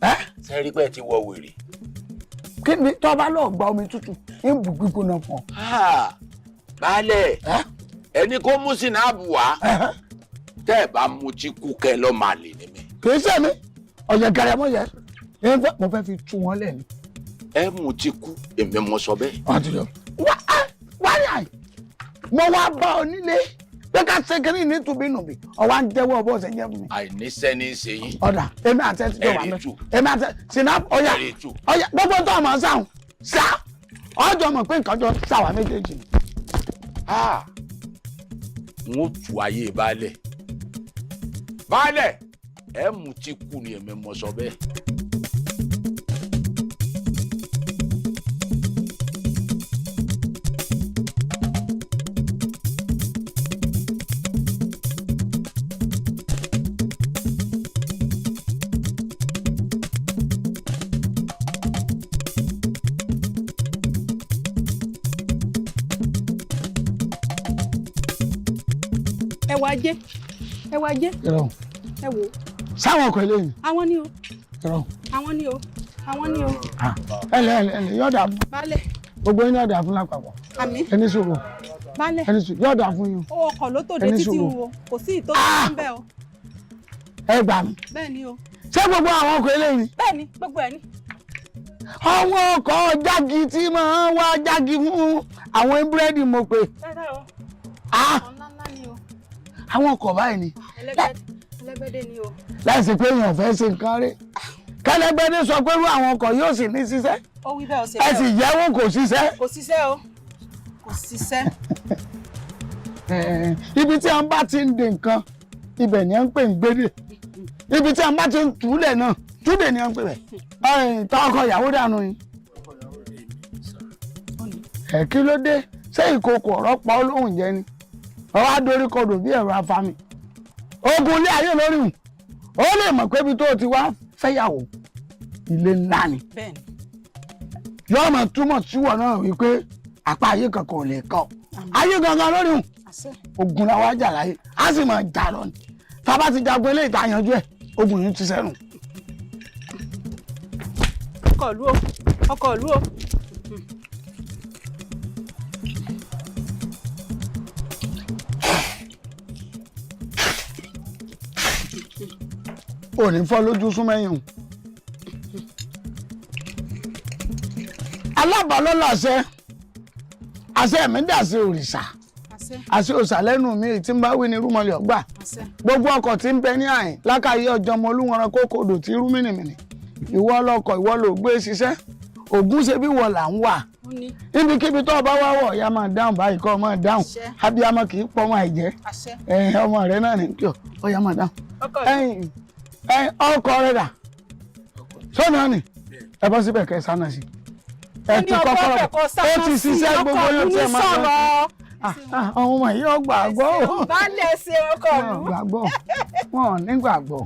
ṣe rí pé ti wọ wèrè. Kí ni tó bá lọ gba omi tútù ń bù gbígbóná fún ọ. Baálẹ̀ ẹni kó mú sinabu wá tẹ́ ẹ bá mu tí kú kẹ́ lọ́ máa lè ní mi. Kì í ṣe mi ọ̀yẹ̀ gẹ̀rẹ́ mọ́ yẹ mo fẹ́ fi tú wọn lẹ́nu. Ẹ mu tí kú èmi mo sọ bẹ́ẹ̀. Wárí àì mo wá bá ọ nílé pé ká ṣe kiri ní tùbínùbí ọwọ́ ń jẹ́wọ́ bó ṣe jẹ́ fún mi. Àìníṣẹ́ ní í ṣe yín. Ọ̀dà èmi àti ẹ ti jọ wà mẹ́ èmi àti sinapu ọ̀yà gbogbo tó ọmọ sáhùn sá ọjọ́ mọ̀ pé nǹkan jọ sáwà méjèèjì. N ó tu ayé baálẹ̀. Baálẹ̀ ẹ mú tí kú ni èmi mo sọ bẹ́ẹ̀. ẹ wá jẹ́ ẹ wò. Sáwọn ọkọ̀ eléyìí. Àwọn ni o. Àwọn ni o. Àwọn ni o. Ẹlẹ́ yọ̀dà fún. Baálẹ̀. Gbogbo yín yọ̀dà fún lápapọ̀. Àmín. Ẹni sùúrù. Baálẹ̀. Ẹni sùúrù yọ̀dà fún yín. Owó ọkọ̀ ló tòde títí wo kò sí ìtọ́jú ń bẹ́ o. Ẹ gbà mí. Bẹ́ẹ̀ ni o. Ṣé gbogbo àwọn ọkọ̀ eléyìí? Bẹ́ẹ̀ ni gbogbo ẹ̀ ni. Àwọn ọkọ̀ jági tí máa ń wá jági fún àwọn búrẹ́dì mo pè. Àwọn ọkọ̀ báyìí ni. Ẹlẹ́gbẹ́dẹ́ ni o. Láìsí pé èèyàn fẹ́ ṣe nǹkan rí. Kẹ́lẹ́gbẹ́dẹ́ sọ pé irú àwọn ọkọ̀ yóò sì ní ṣiṣẹ́. Ó wí bẹ́ẹ̀ ọ̀sẹ̀ bẹ́ẹ̀. Ẹ sì yẹ̀wò kò ṣiṣẹ́. Kò ṣiṣẹ́ o. Kò ṣiṣẹ́. Ibi tí a bá ti ń de nǹkan ibẹ̀ ni a ń pè ń gbédè. Ibi tí a bá ti ń túlẹ̀ náà túdè ni a ń pè bẹ̀. Tọ́ ọkọ ìyàwó dànù yín. Kí ló dé? Ṣé ìkòkò ọ̀rọ̀ pa olóhùn jẹ ni? Ọwọ́ adorí kodò bí ẹ̀rọ afami. Ogun ilé ayé lórí hùn. Ó lè mọ̀ pé ibi tó ti wá fẹ́yàwó ilé ńlá ni. Yóò mọ̀ túmọ̀ síwọ̀ náà wípé àpá ayé kankan ò lè kọ́. Ayé gangan lórí hùn. Ogun la wá jà láyé. A sì máa jà lọ ni. Tá bá ti jagun eléyìí tá yanjú ẹ̀, ogun yìí ti sẹ́nu. Ọkọ̀ ìlú o. Ọkọ̀ ìlú o. Ò ní fọ́ lójú súnmẹ́yìn. Alábàálọ́lá àṣẹ mi dà sí òrìṣà. Àṣẹ òòṣà lẹ́nu mi tí ń bá wí ní rúmọlẹ̀ ọgbà. Gbogbo ọkọ̀ tí ń bẹ ní àyìn lákàyè ọjọ́ ọmọ olúwọ̀nrán kókòdò tí rú mìnìmìnì. Ìwọ ọlọ́kọ̀ ìwọ ló gbé ṣiṣẹ́. Ògún ṣe bí wọ̀ là ń wà. Ibikíbi tó bá wá wọ̀ ya máa dáhùn báyìí kọ́ máa dáhùn. Abiyamọ kì í pọ́ máa jẹ́. Ọmọ rẹ náà ní kí ọ ya máa dáhùn. Ọkọ̀ rẹ̀ dà sọ́nà ni ẹ bọ́ síbẹ̀ kẹ́ sánà sí ẹ ti kọ́kọ́rọ́ ó ti ṣiṣẹ́ gbogbo yóò tẹ́ máa sọ àwọn ọmọ yìí ọgbà gbọ́ Baálẹ̀ ṣe ọkọ̀ ọ̀lú. wọn ò ní gbàgbọ́.